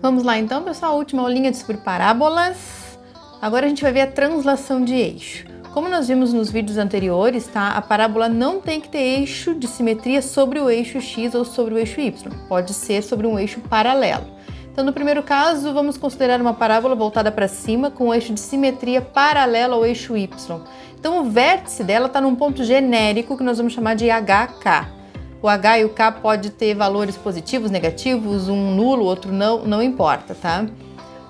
Vamos lá então, pessoal, última aulinha sobre parábolas. Agora a gente vai ver a translação de eixo. Como nós vimos nos vídeos anteriores, tá? A parábola não tem que ter eixo de simetria sobre o eixo x ou sobre o eixo y. Pode ser sobre um eixo paralelo. Então, no primeiro caso, vamos considerar uma parábola voltada para cima com um eixo de simetria paralelo ao eixo y. Então, o vértice dela está num ponto genérico que nós vamos chamar de HK. O H e o K pode ter valores positivos, negativos, um nulo, outro não importa, tá?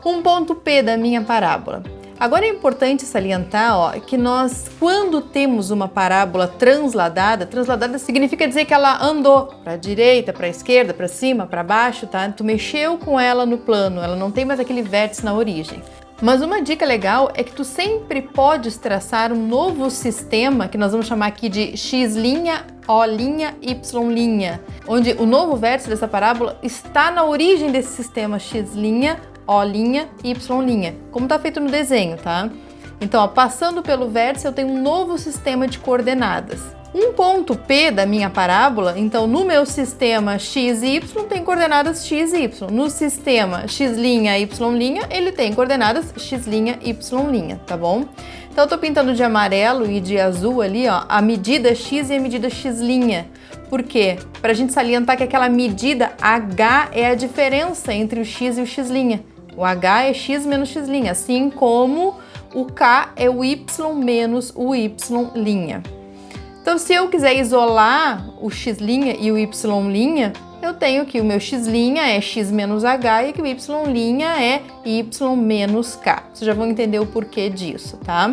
Um ponto P da minha parábola. Agora é importante salientar, que nós, quando temos uma parábola transladada significa dizer que ela andou para a direita, para a esquerda, para cima, para baixo, tá? Tu mexeu com ela no plano, ela não tem mais aquele vértice na origem. Mas uma dica legal é que tu sempre podes traçar um novo sistema, que nós vamos chamar aqui de x', O', Y', onde o novo vértice dessa parábola está na origem desse sistema x', O', Y', como está feito no desenho, tá? Então, passando pelo vértice, eu tenho um novo sistema de coordenadas. Um ponto P da minha parábola, então no meu sistema x e y tem coordenadas x e y. No sistema x', y', ele tem coordenadas x', y', tá bom? Então eu tô pintando de amarelo e de azul ali, a medida x e a medida x'. Por quê? Pra gente salientar que aquela medida h é a diferença entre o x e o x'. O h é x menos x', assim como o k é o y menos o y'. Então, se eu quiser isolar o x' e o y', eu tenho que o meu x' é x menos h e que o y' é y menos k. Vocês já vão entender o porquê disso, tá?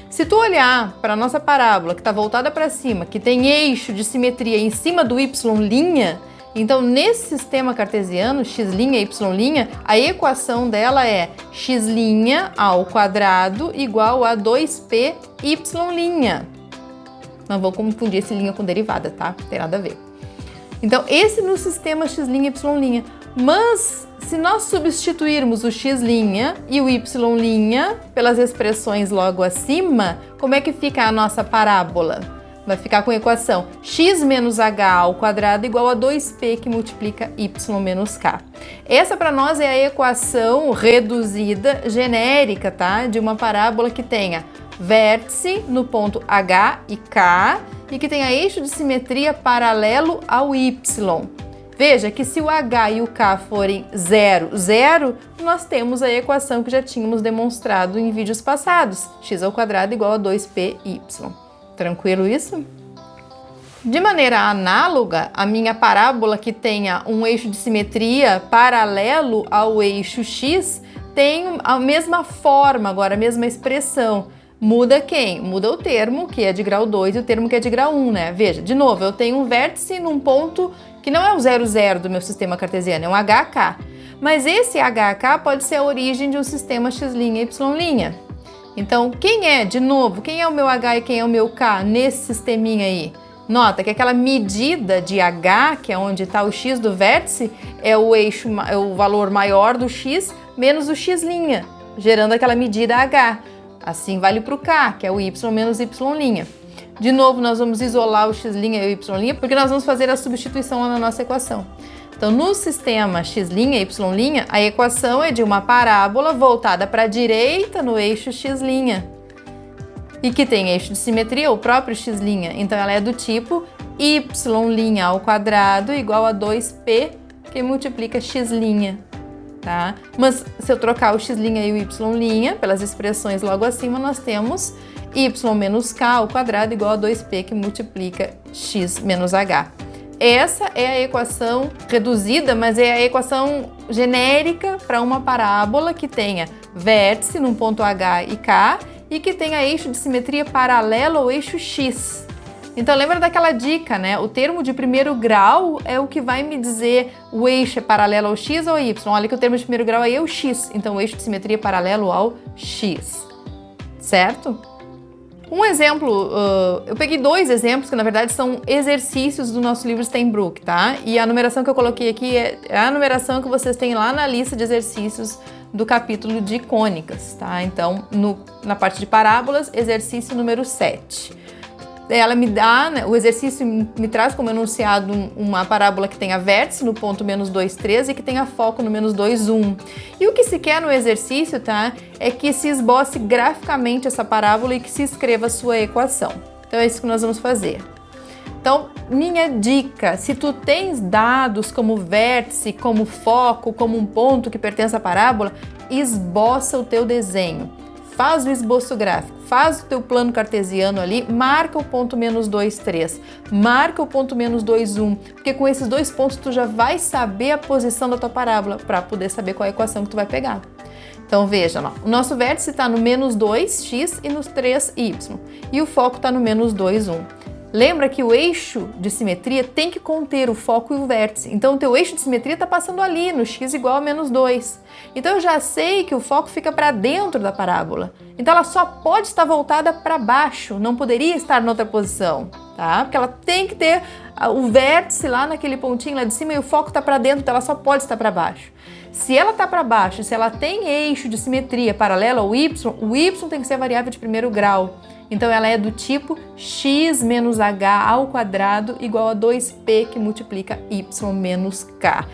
Se tu olhar para a nossa parábola, que está voltada para cima, que tem eixo de simetria em cima do y', então nesse sistema cartesiano, x', y', a equação dela é x' ao quadrado igual a 2p y'. Não vou confundir esse linha com derivada, tá? Não tem nada a ver. Então, esse no sistema x', y'. Mas, se nós substituirmos o x' e o y' pelas expressões logo acima, como é que fica a nossa parábola? Vai ficar com a equação x menos h ao quadrado igual a 2p que multiplica y menos k. Essa para nós é a equação reduzida genérica, tá? De uma parábola que tenha vértice no ponto H e K e que tenha eixo de simetria paralelo ao Y. Veja que se o H e o K forem 0, 0, nós temos a equação que já tínhamos demonstrado em vídeos passados, x ao quadrado igual a 2py. Tranquilo isso? De maneira análoga, a minha parábola que tenha um eixo de simetria paralelo ao eixo x tem a mesma forma, agora a mesma expressão. Muda quem? Muda o termo, que é de grau 2, e o termo que é de grau 1, né? Veja, de novo, eu tenho um vértice num ponto que não é o 0, 0 do meu sistema cartesiano, é um HK. Mas esse HK pode ser a origem de um sistema x', y'. Então, de novo, quem é o meu H e quem é o meu K nesse sisteminha aí? Nota que aquela medida de H, que é onde está o x do vértice, é o valor maior do x menos o x', gerando aquela medida H. Assim vale para o K, que é o y menos y'. De novo, nós vamos isolar o x' e o y', porque nós vamos fazer a substituição lá na nossa equação. Então, no sistema x', y', a equação é de uma parábola voltada para a direita no eixo x'. E que tem eixo de simetria, o próprio x'. Então, ela é do tipo y' ao quadrado igual a 2p, que multiplica x'. Tá? Mas se eu trocar o x' e o y' pelas expressões logo acima, nós temos y menos k ao quadrado igual a 2p que multiplica x menos h. Essa é a equação reduzida, mas é a equação genérica para uma parábola que tenha vértice num ponto h e k e que tenha eixo de simetria paralelo ao eixo x. Então lembra daquela dica, né? O termo de primeiro grau é o que vai me dizer o eixo é paralelo ao x ou ao y. Olha que o termo de primeiro grau aí é o x, então o eixo de simetria é paralelo ao x, certo? Um exemplo, eu peguei dois exemplos que na verdade são exercícios do nosso livro Steinbrück, tá? E a numeração que eu coloquei aqui é a numeração que vocês têm lá na lista de exercícios do capítulo de cônicas, tá? Então, na parte de parábolas, exercício número 7. ela me dá, né, o exercício me traz como enunciado uma parábola que tenha vértice no ponto menos 2, 3 e que tenha foco no menos 2, 1. E o que se quer no exercício, tá, é que se esboce graficamente essa parábola e que se escreva a sua equação. Então é isso que nós vamos fazer. Então, minha dica, se tu tens dados como vértice, como foco, como um ponto que pertence à parábola, esboça o teu desenho. Faz o esboço gráfico, faz o teu plano cartesiano ali, marca o ponto menos 2, 3, marca o ponto menos 2, 1, porque com esses dois pontos tu já vai saber a posição da tua parábola para poder saber qual é a equação que tu vai pegar. Então veja, ó, o nosso vértice está no menos 2x e no 3y, e o foco está no menos 2, 1. Lembra que o eixo de simetria tem que conter o foco e o vértice. Então, o teu eixo de simetria está passando ali, no x igual a menos 2. Então, eu já sei que o foco fica para dentro da parábola. Então, ela só pode estar voltada para baixo, não poderia estar em outra posição, tá? Porque ela tem que ter o vértice lá naquele pontinho lá de cima e o foco está para dentro, então ela só pode estar para baixo. Se ela está para baixo, se ela tem eixo de simetria paralelo ao y, o y tem que ser a variável de primeiro grau. Então, ela é do tipo x menos h ao quadrado igual a 2p que multiplica y menos k.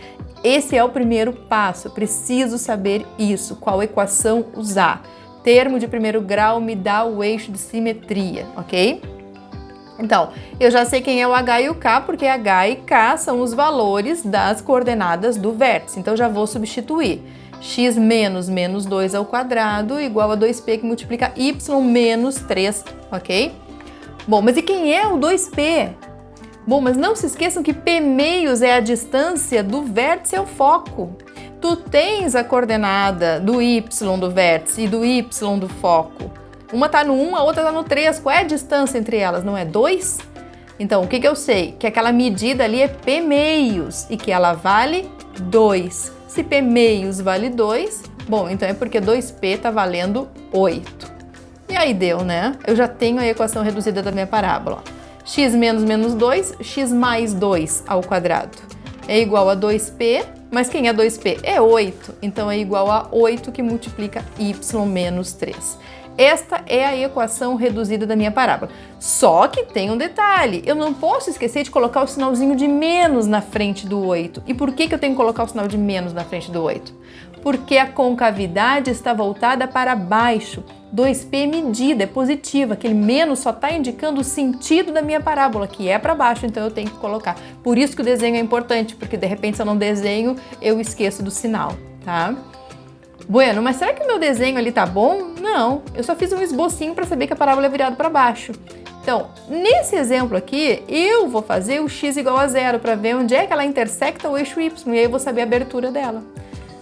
Esse é o primeiro passo, eu preciso saber isso, qual equação usar. Termo de primeiro grau me dá o eixo de simetria, ok? Então, eu já sei quem é o h e o k, porque h e k são os valores das coordenadas do vértice, então já vou substituir. X menos menos 2 ao quadrado igual a 2p que multiplica y menos 3, ok? Bom, mas e quem é o 2p? Bom, mas não se esqueçam que p meios é a distância do vértice ao foco. Tu tens a coordenada do y do vértice e do y do foco. Uma está no 1, a outra está no 3. Qual é a distância entre elas? Não é 2? Então, o que eu sei? Que aquela medida ali é p meios e que ela vale 2. Se p meios vale 2, bom, então é porque 2p está valendo 8. E aí deu, né? Eu já tenho a equação reduzida da minha parábola. X menos menos 2, x mais 2 ao quadrado é igual a 2p, mas quem é 2p? É 8, então é igual a 8 que multiplica y menos 3. Esta é a equação reduzida da minha parábola. Só que tem um detalhe, eu não posso esquecer de colocar o sinalzinho de menos na frente do 8. E por que eu tenho que colocar o sinal de menos na frente do 8? Porque a concavidade está voltada para baixo. 2p é medida, é positiva. Aquele menos só está indicando o sentido da minha parábola, que é para baixo, então eu tenho que colocar. Por isso que o desenho é importante, porque de repente se eu não desenho, eu esqueço do sinal, tá? Bueno, mas será que o meu desenho ali tá bom? Não, eu só fiz um esbocinho para saber que a parábola é virada para baixo. Então, nesse exemplo aqui, eu vou fazer o x igual a 0 para ver onde é que ela intersecta o eixo y, e aí eu vou saber a abertura dela.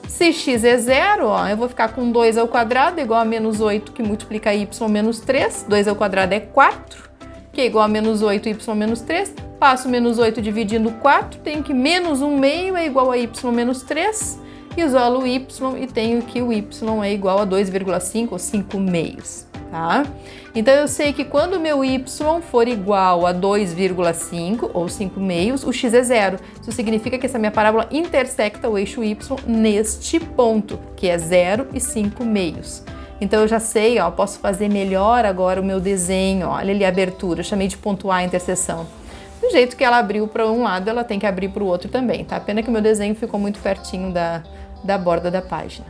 Se x é 0, ó, eu vou ficar com 2 ao quadrado igual a menos 8 que multiplica y menos 3, 2 ao quadrado é 4, que é igual a menos 8 y menos 3, passo menos 8 dividindo 4, tenho que menos 1 meio é igual a y menos 3, isolo o y e tenho que o y é igual a 2,5 ou 5 meios, tá? Então eu sei que quando o meu y for igual a 2,5 ou 5 meios, o x é 0. Isso significa que essa minha parábola intersecta o eixo y neste ponto, que é 0 e 5 meios. Então eu já sei, ó, posso fazer melhor agora o meu desenho, ó, olha ali a abertura, eu chamei de ponto A a interseção. Do jeito que ela abriu para um lado, ela tem que abrir para o outro também, tá? Pena que o meu desenho ficou muito pertinho da borda da página,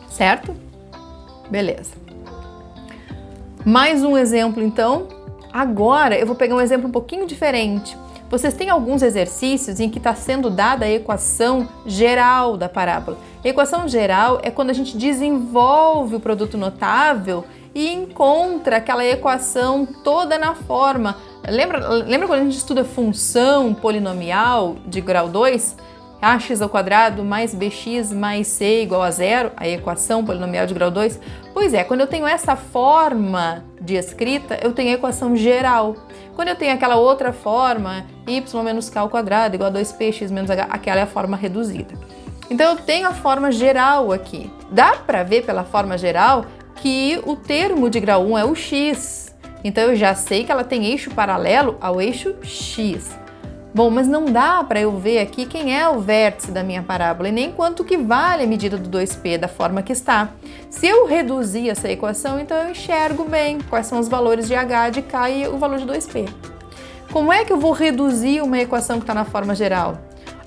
certo? Beleza. Mais um exemplo, então. Agora eu vou pegar um exemplo um pouquinho diferente. Vocês têm alguns exercícios em que está sendo dada a equação geral da parábola. A equação geral é quando a gente desenvolve o produto notável e encontra aquela equação toda na forma. Lembra quando a gente estuda função polinomial de grau 2? Ax ao quadrado mais bx mais c igual a 0, a equação polinomial de grau 2? Pois é, quando eu tenho essa forma de escrita, eu tenho a equação geral. Quando eu tenho aquela outra forma, y menos k ao quadrado igual a 2p, x menos h, aquela é a forma reduzida. Então eu tenho a forma geral aqui. Dá para ver pela forma geral que o termo de grau 1 é o x. Então eu já sei que ela tem eixo paralelo ao eixo x. Bom, mas não dá para eu ver aqui quem é o vértice da minha parábola e nem quanto que vale a medida do 2P da forma que está. Se eu reduzir essa equação, então eu enxergo bem quais são os valores de H, de K e o valor de 2P. Como é que eu vou reduzir uma equação que está na forma geral?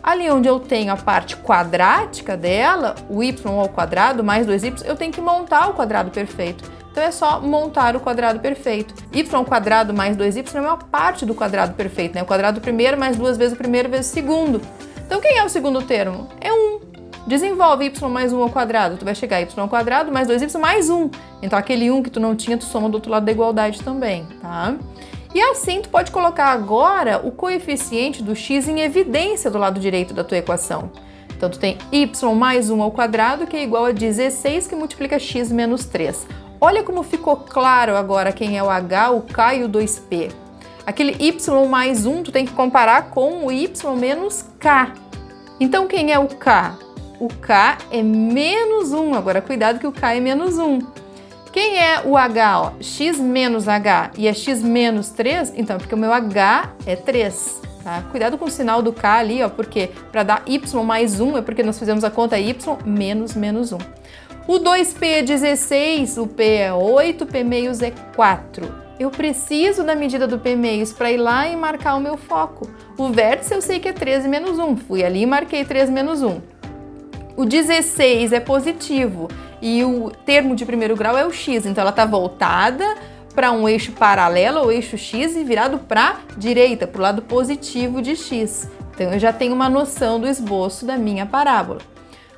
Ali onde eu tenho a parte quadrática dela, o y ao quadrado mais 2y, eu tenho que montar o quadrado perfeito. Então é só montar o quadrado perfeito. Y ao quadrado mais 2y é uma parte do quadrado perfeito, né? O quadrado primeiro mais 2 vezes o primeiro vezes o segundo. Então quem é o segundo termo? É 1. Desenvolve y mais 1 ao quadrado. Tu vai chegar a y ao quadrado mais 2y mais 1. Então aquele 1 que tu não tinha, tu soma do outro lado da igualdade também, tá? E assim tu pode colocar agora o coeficiente do x em evidência do lado direito da tua equação. Então tu tem y mais 1 ao quadrado, que é igual a 16, que multiplica x menos 3. Olha como ficou claro agora quem é o h, o k e o 2p. Aquele y mais 1 tu tem que comparar com o y menos k. Então quem é o k? O k é menos 1. Agora cuidado que o k é menos 1. Quem é o h? Ó, x menos h e é x menos 3, então é porque o meu h é 3. Tá? Cuidado com o sinal do k ali, ó, porque para dar y mais 1 é porque nós fizemos a conta y menos 1. O 2p é 16, o p é 8, o p meios é 4. Eu preciso da medida do p meios para ir lá e marcar o meu foco. O vértice eu sei que é 13 menos 1, fui ali e marquei 13 menos 1. O 16 é positivo e o termo de primeiro grau é o x, então ela está voltada para um eixo paralelo ao eixo x e virado para a direita, para o lado positivo de x. Então eu já tenho uma noção do esboço da minha parábola.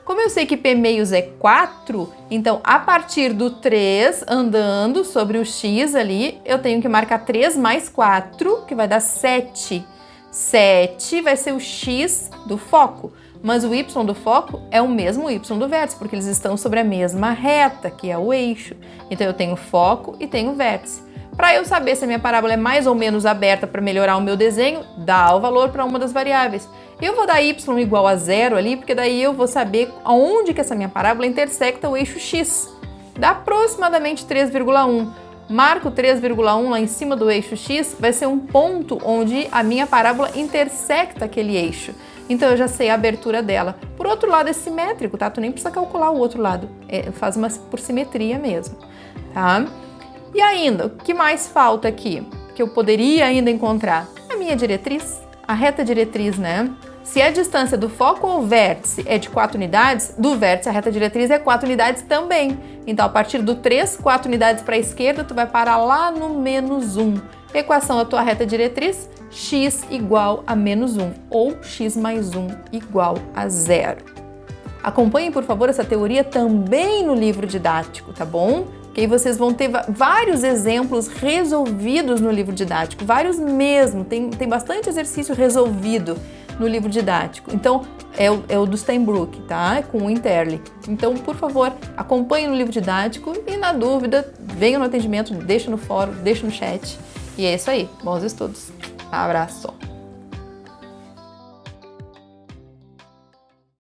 Como eu sei que p meios é 4, então a partir do 3, andando sobre o x ali, eu tenho que marcar 3 mais 4, que vai dar 7. 7 vai ser o x do foco. Mas o y do foco é o mesmo y do vértice, porque eles estão sobre a mesma reta, que é o eixo. Então eu tenho foco e tenho vértice. Para eu saber se a minha parábola é mais ou menos aberta para melhorar o meu desenho, dá o valor para uma das variáveis. Eu vou dar y igual a 0 ali, porque daí eu vou saber aonde que essa minha parábola intersecta o eixo x. Dá aproximadamente 3,1. Marco 3,1 lá em cima do eixo x, vai ser um ponto onde a minha parábola intersecta aquele eixo. Então eu já sei a abertura dela. Por outro lado é simétrico, tá? Tu nem precisa calcular o outro lado. Faz uma por simetria mesmo, tá? E ainda, o que mais falta aqui? Que eu poderia ainda encontrar? A minha diretriz, a reta diretriz, né? Se a distância do foco ao vértice é de 4 unidades, do vértice a reta diretriz é 4 unidades também. Então, a partir do 3, 4 unidades para a esquerda, tu vai parar lá no menos 1. Equação da tua reta diretriz, x igual a menos 1, ou x mais 1 igual a 0. Acompanhem, por favor, essa teoria também no livro didático, tá bom? Que aí vocês vão ter vários exemplos resolvidos no livro didático, vários mesmo, tem bastante exercício resolvido no livro didático. Então, é o do Steinbrück, tá? Com o Interli. Então, por favor, acompanhe no livro didático e, na dúvida, venha no atendimento, deixa no fórum, deixa no chat. E é isso aí. Bons estudos. Abraço.